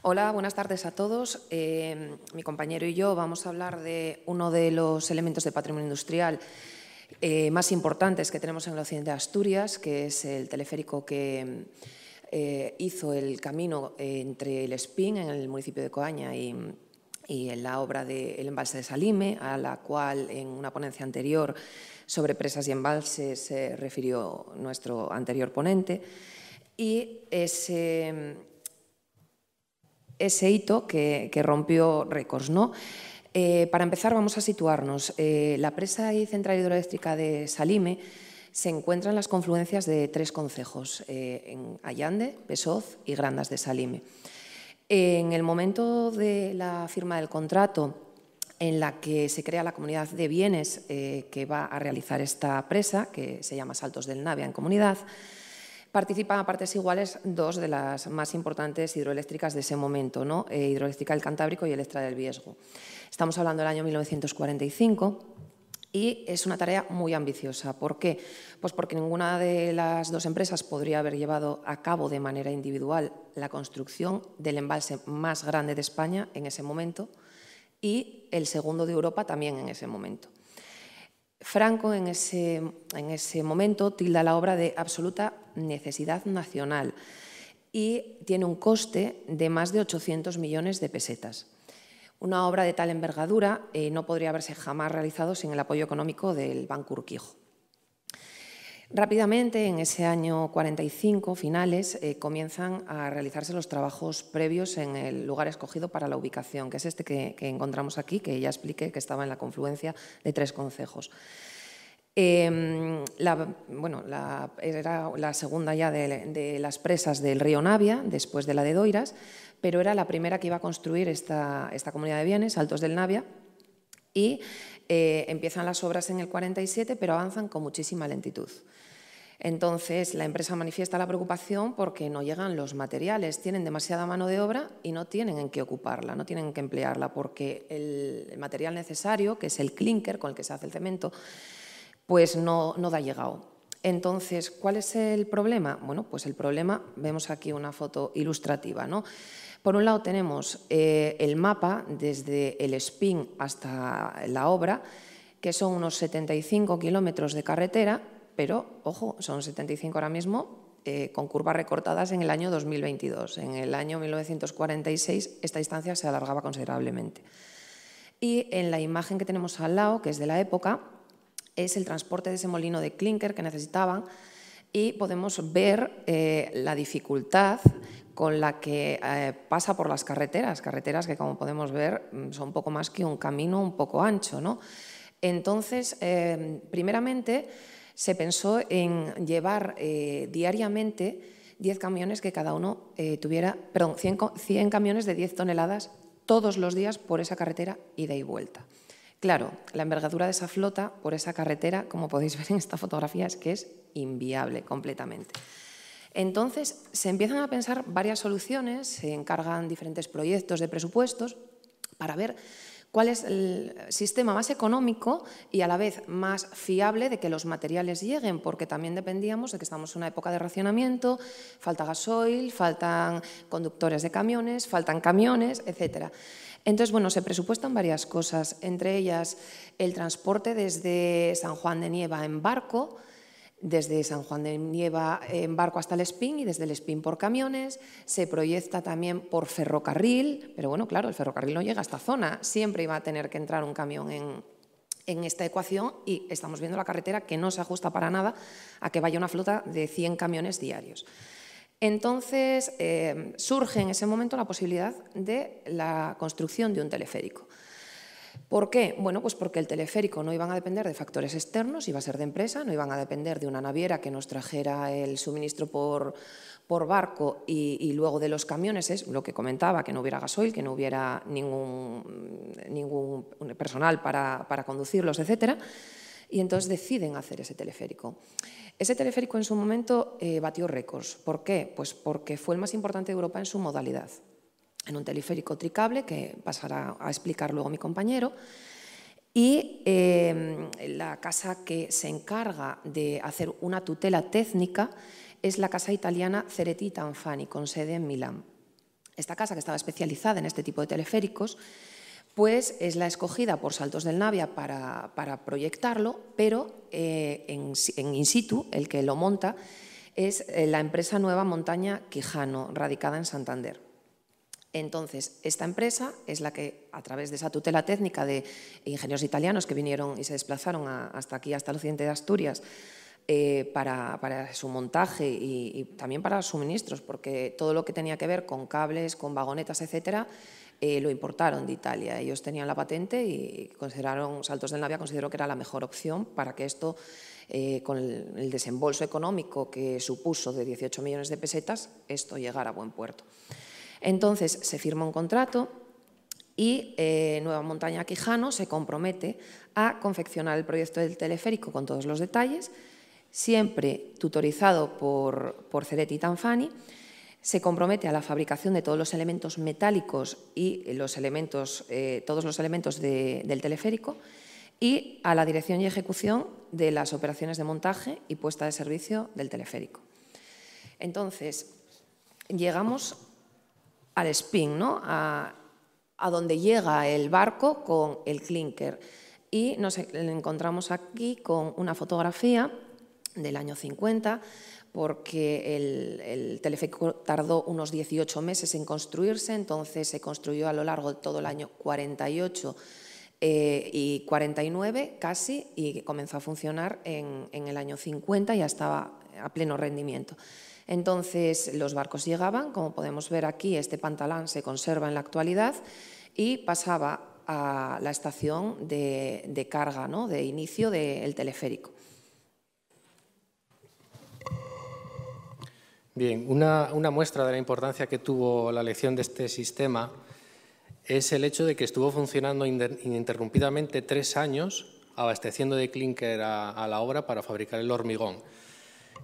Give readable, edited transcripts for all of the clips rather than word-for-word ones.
Hola, buenas tardes a todos. Mi compañero y yo vamos a hablar de uno de los elementos de patrimonio industrial más importantes que tenemos en el occidente de Asturias, que es el teleférico que hizo el camino entre el Espín, en el municipio de Coaña, y en la obra del embalse de Salime, a la cual en una ponencia anterior sobre presas y embalses se refirió nuestro anterior ponente. Y ese hito que rompió récords, ¿no? Para empezar, vamos a situarnos. La presa y central hidroeléctrica de Salime se encuentra en las confluencias de tres concejos, en Allande, Besoz y Grandas de Salime. En el momento de la firma del contrato, en la que se crea la comunidad de bienes que va a realizar esta presa, que se llama Saltos del Navia en comunidad, participan a partes iguales dos de las más importantes hidroeléctricas de ese momento, ¿no? Hidroeléctrica del Cantábrico y Electra del Viesgo. Estamos hablando del año 1945 y es una tarea muy ambiciosa. ¿Por qué? Pues porque ninguna de las dos empresas podría haber llevado a cabo de manera individual la construcción del embalse más grande de España en ese momento y el segundo de Europa también en ese momento. Franco en ese momento tilda la obra de absoluta necesidad nacional y tiene un coste de más de 800 millones de pesetas. Una obra de tal envergadura no podría haberse jamás realizado sin el apoyo económico del Banco Urquijo. Rápidamente, en ese año 45, finales, comienzan a realizarse los trabajos previos en el lugar escogido para la ubicación, que es este que encontramos aquí, que ya expliqué que estaba en la confluencia de tres concejos. Era la segunda ya de las presas del río Navia, después de la de Doiras, pero era la primera que iba a construir esta comunidad de bienes, Saltos del Navia, y empiezan las obras en el 47, pero avanzan con muchísima lentitud. Entonces, la empresa manifiesta la preocupación porque no llegan los materiales, tienen demasiada mano de obra y no tienen en qué ocuparla, no tienen en qué emplearla, porque el material necesario, que es el clínker con el que se hace el cemento, pues no da llegado. Entonces, ¿cuál es el problema? Bueno, pues el problema, vemos aquí una foto ilustrativa, ¿no? Por un lado tenemos el mapa desde el Espín hasta la obra, que son unos 75 kilómetros de carretera, pero, ojo, son 75 ahora mismo con curvas recortadas en el año 2022. En el año 1946 esta distancia se alargaba considerablemente. Y en la imagen que tenemos al lado, que es de la época, es el transporte de ese molino de clínker que necesitaban y podemos ver la dificultad con la que pasa por las carreteras que, como podemos ver, son un poco más que un camino un poco ancho, ¿no? Entonces, primeramente, se pensó en llevar diariamente 10 camiones que cada uno tuviera, perdón, 100 camiones de 10 toneladas todos los días por esa carretera ida y vuelta. Claro, la envergadura de esa flota por esa carretera, como podéis ver en esta fotografía, es que es inviable completamente. Entonces, se empiezan a pensar varias soluciones, se encargan diferentes proyectos de presupuestos para ver cuál es el sistema más económico y a la vez más fiable de que los materiales lleguen, porque también dependíamos de que estamos en una época de racionamiento, falta gasoil, faltan conductores de camiones, faltan camiones, etcétera. Entonces, bueno, se presupuestan varias cosas, entre ellas el transporte desde San Juan de Nieva en barco, desde San Juan de Nieva en barco hasta el Espín y desde el Espín por camiones. Se proyecta también por ferrocarril, pero bueno, claro, el ferrocarril no llega a esta zona. Siempre iba a tener que entrar un camión en esta ecuación y estamos viendo la carretera que no se ajusta para nada a que vaya una flota de 100 camiones diarios. Entonces, surge en ese momento la posibilidad de la construcción de un teleférico. ¿Por qué? Bueno, pues porque el teleférico no iban a depender de factores externos, iba a ser de empresa, no iban a depender de una naviera que nos trajera el suministro por barco y luego de los camiones, es lo que comentaba, que no hubiera gasoil, que no hubiera ningún personal para conducirlos, etcétera. Y entonces deciden hacer ese teleférico. Ese teleférico en su momento batió récords. ¿Por qué? Pues porque fue el más importante de Europa en su modalidad. En un teleférico tricable, que pasará a explicar luego mi compañero, y la casa que se encarga de hacer una tutela técnica es la casa italiana Ceretti Tanfani, con sede en Milán. Esta casa, que estaba especializada en este tipo de teleféricos, pues es la escogida por Saltos del Navia para proyectarlo, pero en in situ, el que lo monta, es la empresa Nueva Montaña Quijano, radicada en Santander. Entonces, esta empresa es la que, a través de esa tutela técnica de ingenieros italianos que vinieron y se desplazaron hasta aquí, hasta el occidente de Asturias, para su montaje y también para los suministros, porque todo lo que tenía que ver con cables, con vagonetas, etcétera, lo importaron de Italia. Ellos tenían la patente y Saltos del Navia consideró que era la mejor opción para que esto, con el desembolso económico que supuso de 18 millones de pesetas, esto llegara a buen puerto. Entonces se firma un contrato y Nueva Montaña Quijano se compromete a confeccionar el proyecto del teleférico con todos los detalles, siempre tutorizado por Ceretti Tanfani. Se compromete a la fabricación de todos los elementos metálicos y todos los elementos del teleférico y a la dirección y ejecución de las operaciones de montaje y puesta de servicio del teleférico. Entonces, llegamos al spin, ¿no? a donde llega el barco con el clinker, y nos encontramos aquí con una fotografía del año 50, porque el teleférico tardó unos 18 meses en construirse, entonces se construyó a lo largo de todo el año 48 y 49 casi, y comenzó a funcionar en el año 50, ya estaba a pleno rendimiento. Entonces los barcos llegaban, como podemos ver aquí, este pantalán se conserva en la actualidad y pasaba a la estación de carga, ¿no?, de inicio del teleférico. Bien, una muestra de la importancia que tuvo la elección de este sistema es el hecho de que estuvo funcionando ininterrumpidamente 3 años, abasteciendo de clínker a la obra para fabricar el hormigón.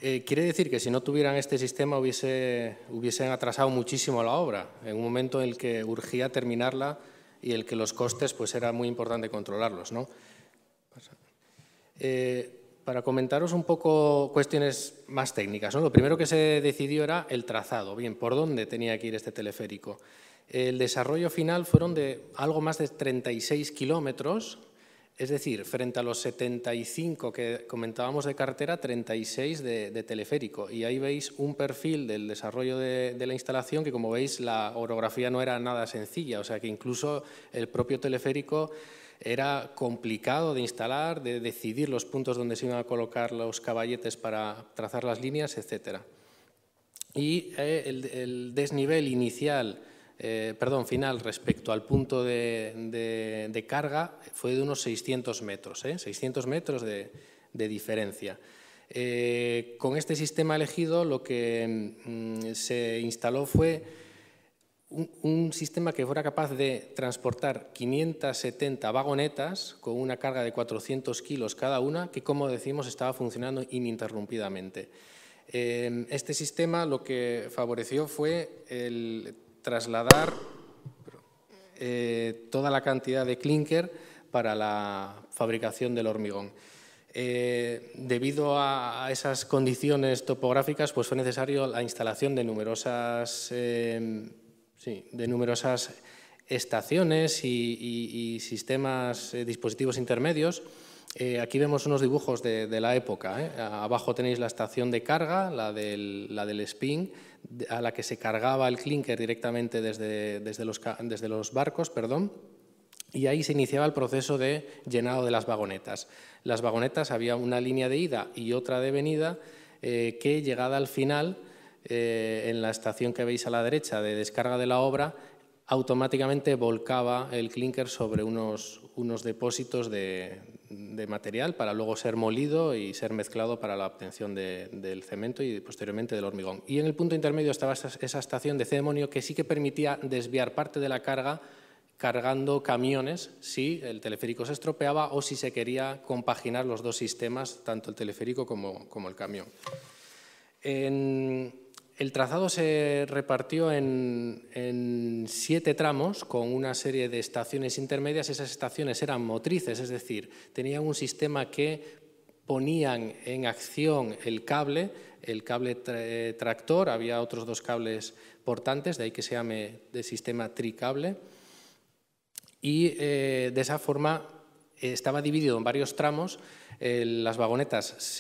Quiere decir que si no tuvieran este sistema hubiesen atrasado muchísimo la obra, en un momento en el que urgía terminarla y el que los costes pues era muy importante controlarlos, ¿no? Para comentaros un poco cuestiones más técnicas, ¿no? Lo primero que se decidió era el trazado. Bien, ¿por dónde tenía que ir este teleférico? El desarrollo final fueron de algo más de 36 kilómetros, es decir, frente a los 75 que comentábamos de carretera, 36 de teleférico. Y ahí veis un perfil del desarrollo de la instalación que, como veis, la orografía no era nada sencilla, o sea que incluso el propio teleférico era complicado de instalar, de decidir los puntos donde se iban a colocar los caballetes para trazar las líneas, etc. Y el desnivel final respecto al punto de carga fue de unos 600 metros, 600 metros de diferencia. Con este sistema elegido lo que se instaló fue un sistema que fuera capaz de transportar 570 vagonetas con una carga de 400 kilos cada una, que, como decimos, estaba funcionando ininterrumpidamente. Este sistema lo que favoreció fue el trasladar toda la cantidad de clínker para la fabricación del hormigón. Debido a esas condiciones topográficas, pues fue necesario la instalación de numerosas estaciones y sistemas, dispositivos intermedios. Aquí vemos unos dibujos de la época. Abajo tenéis la estación de carga, la del spin, a la que se cargaba el clínker directamente desde los barcos, y ahí se iniciaba el proceso de llenado de las vagonetas. Las vagonetas, había una línea de ida y otra de venida que, llegada al final, en la estación que veis a la derecha de descarga de la obra, automáticamente volcaba el clínker sobre unos depósitos de material para luego ser molido y ser mezclado para la obtención del cemento y posteriormente del hormigón. Y en el punto intermedio estaba esa estación de cedemonio que sí que permitía desviar parte de la carga cargando camiones si el teleférico se estropeaba o si se quería compaginar los dos sistemas, tanto el teleférico como el camión. El trazado se repartió en 7 tramos con una serie de estaciones intermedias. Esas estaciones eran motrices, es decir, tenían un sistema que ponían en acción el cable el cable tractor, había otros 2 cables portantes, de ahí que se llame de sistema tricable, y de esa forma estaba dividido en varios tramos. Las vagonetas,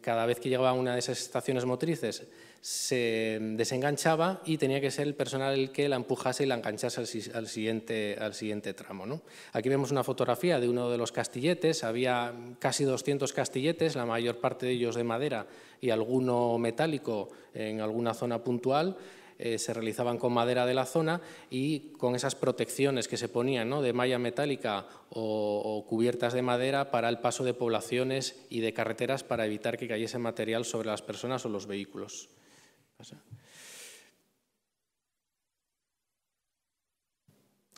cada vez que llegaba a una de esas estaciones motrices, se desenganchaba y tenía que ser el personal el que la empujase y la enganchase al siguiente tramo, ¿no? Aquí vemos una fotografía de uno de los castilletes. Había casi 200 castilletes, la mayor parte de ellos de madera y alguno metálico en alguna zona puntual. Se realizaban con madera de la zona y con esas protecciones que se ponían, ¿no?, de malla metálica o cubiertas de madera para el paso de poblaciones y de carreteras para evitar que cayese material sobre las personas o los vehículos.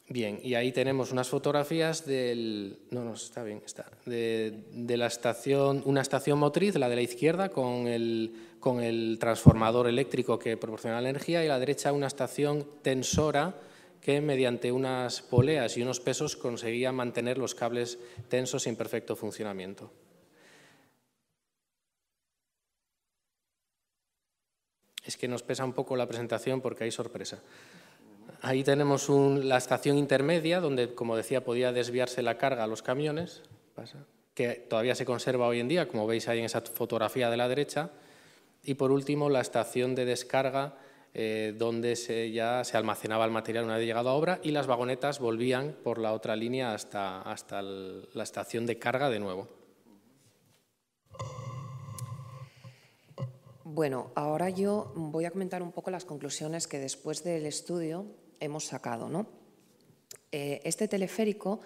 Bien, y ahí tenemos unas fotografías de la estación, una estación motriz, la de la izquierda, con el transformador eléctrico que proporciona la energía, y a la derecha una estación tensora que mediante unas poleas y unos pesos conseguía mantener los cables tensos y en perfecto funcionamiento. Es que nos pesa un poco la presentación porque hay sorpresa. Ahí tenemos la estación intermedia, donde, como decía, podía desviarse la carga a los camiones, que todavía se conserva hoy en día, como veis ahí en esa fotografía de la derecha. Y, por último, la estación de descarga, donde ya se almacenaba el material una vez llegado a obra, y las vagonetas volvían por la otra línea hasta la estación de carga de nuevo. Bueno, ahora yo voy a comentar un poco las conclusiones que después del estudio hemos sacado, ¿no? Este teleférico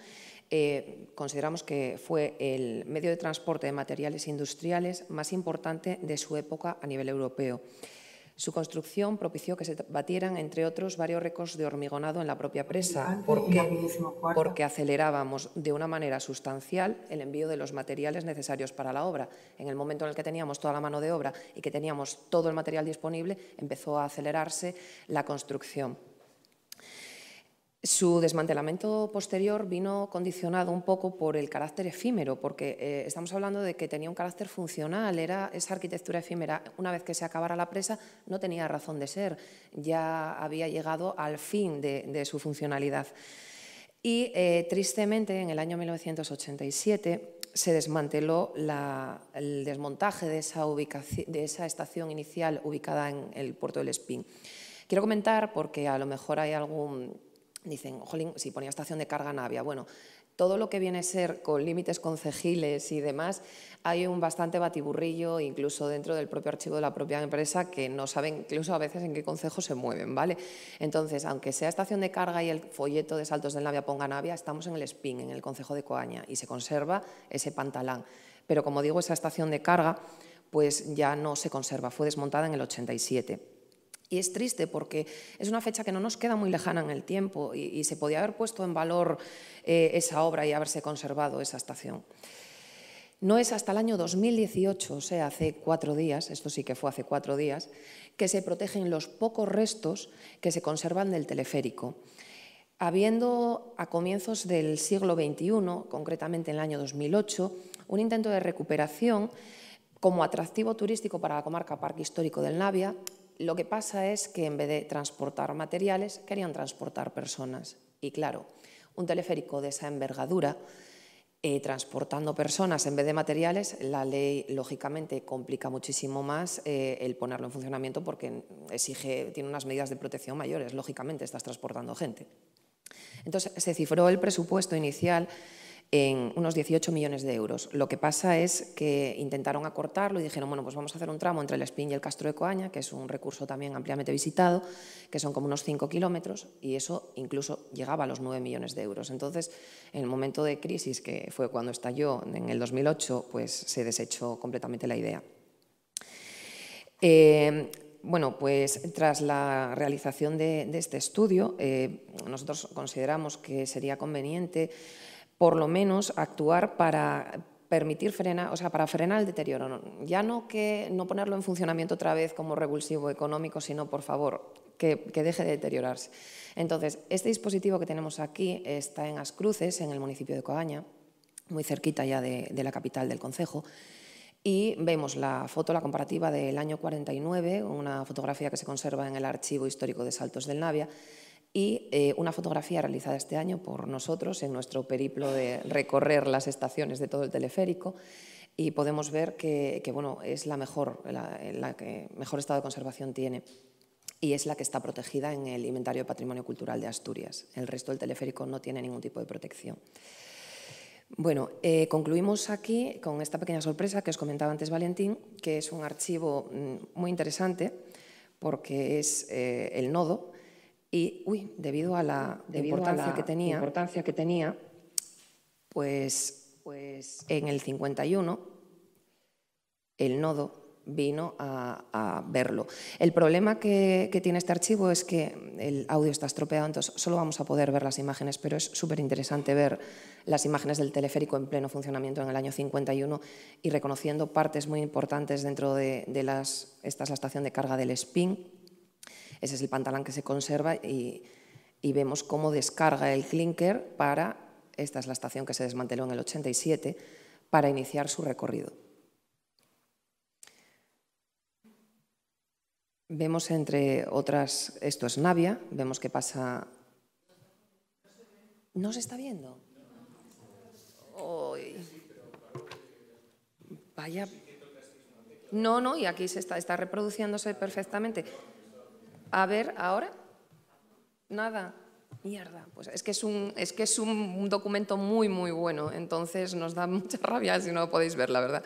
consideramos que fue el medio de transporte de materiales industriales más importante de su época a nivel europeo. Su construcción propició que se batieran, entre otros, varios récords de hormigonado en la propia presa, porque acelerábamos de una manera sustancial el envío de los materiales necesarios para la obra. En el momento en el que teníamos toda la mano de obra y que teníamos todo el material disponible, empezó a acelerarse la construcción. Su desmantelamiento posterior vino condicionado un poco por el carácter efímero, porque estamos hablando de que tenía un carácter funcional, era esa arquitectura efímera. Una vez que se acabara la presa no tenía razón de ser, ya había llegado al fin de su funcionalidad. Y tristemente, en el año 1987 se desmanteló el desmontaje de esa estación inicial ubicada en el puerto del Espín. Quiero comentar, porque a lo mejor hay dicen, jolín, si ponía estación de carga Navia. Bueno, todo lo que viene a ser con límites concejiles y demás, hay un bastante batiburrillo, incluso dentro del propio archivo de la propia empresa, que no saben incluso a veces en qué concejo se mueven, ¿vale? Entonces, aunque sea estación de carga y el folleto de Saltos del Navia ponga Navia, estamos en el Espín, en el concejo de Coaña, y se conserva ese pantalán. Pero, como digo, esa estación de carga pues ya no se conserva, fue desmontada en el 87. Y es triste porque es una fecha que no nos queda muy lejana en el tiempo y se podía haber puesto en valor esa obra y haberse conservado esa estación. No es hasta el año 2018, o sea, hace 4 días, esto sí que fue hace 4 días, que se protegen los pocos restos que se conservan del teleférico. Habiendo a comienzos del siglo XXI, concretamente en el año 2008, un intento de recuperación como atractivo turístico para la comarca Parque Histórico del Navia. Lo que pasa es que en vez de transportar materiales, querían transportar personas. Y claro, un teleférico de esa envergadura, transportando personas en vez de materiales, la ley lógicamente complica muchísimo más el ponerlo en funcionamiento porque tiene unas medidas de protección mayores. Lógicamente estás transportando gente. Entonces se cifró el presupuesto inicial en unos 18 millones de euros. Lo que pasa es que intentaron acortarlo y dijeron, bueno, pues vamos a hacer un tramo entre el Espín y el Castro de Coaña, que es un recurso también ampliamente visitado, que son como unos 5 kilómetros, y eso incluso llegaba a los 9 millones de euros. Entonces, en el momento de crisis, que fue cuando estalló en el 2008, pues se desechó completamente la idea. Bueno, pues tras la realización de este estudio, nosotros consideramos que sería conveniente por lo menos actuar para permitir frenar, o sea, para frenar el deterioro. Ya no ponerlo en funcionamiento otra vez como revulsivo económico, sino, por favor, que deje de deteriorarse. Entonces, este dispositivo que tenemos aquí está en As Cruces, en el municipio de Coaña, muy cerquita ya de la capital del concejo, Y vemos la foto, la comparativa del año 49, una fotografía que se conserva en el Archivo Histórico de Saltos del Navia, y una fotografía realizada este año por nosotros en nuestro periplo de recorrer las estaciones de todo el teleférico, y podemos ver que bueno, es la que mejor estado de conservación tiene, y es la que está protegida en el Inventario de Patrimonio Cultural de Asturias. El resto del teleférico no tiene ningún tipo de protección. Bueno, concluimos aquí con esta pequeña sorpresa que os comentaba antes Valentín, que es un archivo muy interesante porque es el nodo y, debido a la importancia que tenía, pues en el 51 el nodo vino a verlo. El problema que tiene este archivo es que el audio está estropeado, entonces solo vamos a poder ver las imágenes, pero es súper interesante ver las imágenes del teleférico en pleno funcionamiento en el año 51 y reconociendo partes muy importantes dentro de esta es la estación de carga del Spin, ese es el pantalán que se conserva y vemos cómo descarga el clinker esta es la estación que se desmanteló en el 87, para iniciar su recorrido. Vemos, entre otras, esto es Navia, vemos que pasa... ¿No se está viendo? ¡Uy! Vaya... No, y aquí está reproduciéndose perfectamente. A ver, ¿ahora? Nada. Mierda. Pues es que es un documento muy, muy bueno, entonces nos da mucha rabia si no lo podéis ver, la verdad.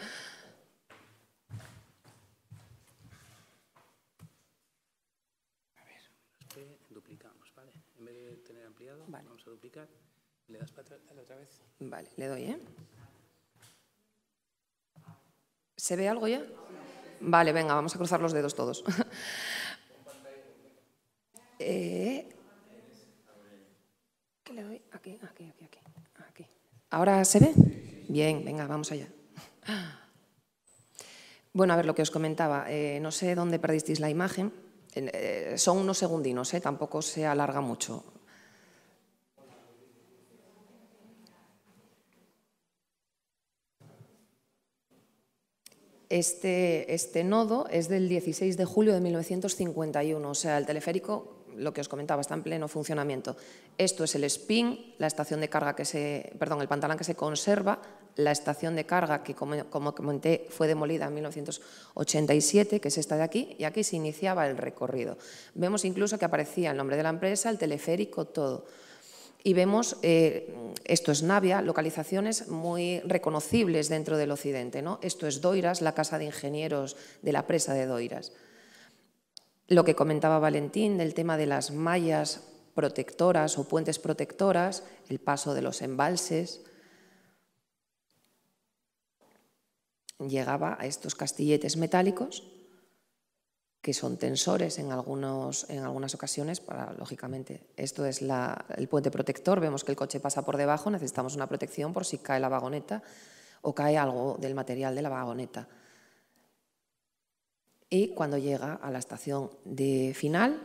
Duplicamos, ¿vale? En vez de tener ampliado, vale. Vamos a duplicar. ¿Le das para dale otra vez? Vale, le doy, ¿eh? ¿Se ve algo ya? Vale, venga, vamos a cruzar los dedos todos. ¿Qué le doy? Aquí. ¿Ahora se ve? Bien, venga, vamos allá. Bueno, a ver, lo que os comentaba, no sé dónde perdisteis la imagen. Son unos segundinos, tampoco se alarga mucho. Este nodo es del 16 de julio de 1951, o sea, el teleférico, lo que os comentaba, está en pleno funcionamiento. Esto es el Spin, la estación de carga el pantalán que se conserva, la estación de carga que, como comenté, fue demolida en 1987, que es esta de aquí, y aquí se iniciaba el recorrido. Vemos incluso que aparecía el nombre de la empresa, el teleférico, todo. Y vemos, esto es Navia, localizaciones muy reconocibles dentro del occidente, ¿no? Esto es Doiras, la casa de ingenieros de la presa de Doiras. Lo que comentaba Valentín del tema de las mallas protectoras o puentes protectoras, el paso de los embalses, llegaba a estos castilletes metálicos que son tensores en algunas ocasiones, lógicamente, esto es el puente protector, vemos que el coche pasa por debajo, necesitamos una protección por si cae la vagoneta o cae algo del material de la vagoneta. Y cuando llega a la estación de final,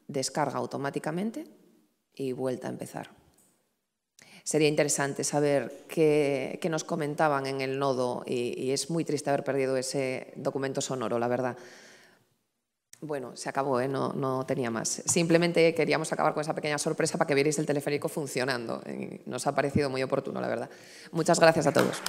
descarga automáticamente y vuelta a empezar. Sería interesante saber qué nos comentaban en el nodo y es muy triste haber perdido ese documento sonoro, la verdad. Bueno, se acabó, no tenía más. Simplemente queríamos acabar con esa pequeña sorpresa para que vierais el teleférico funcionando. Nos ha parecido muy oportuno, la verdad. Muchas gracias a todos.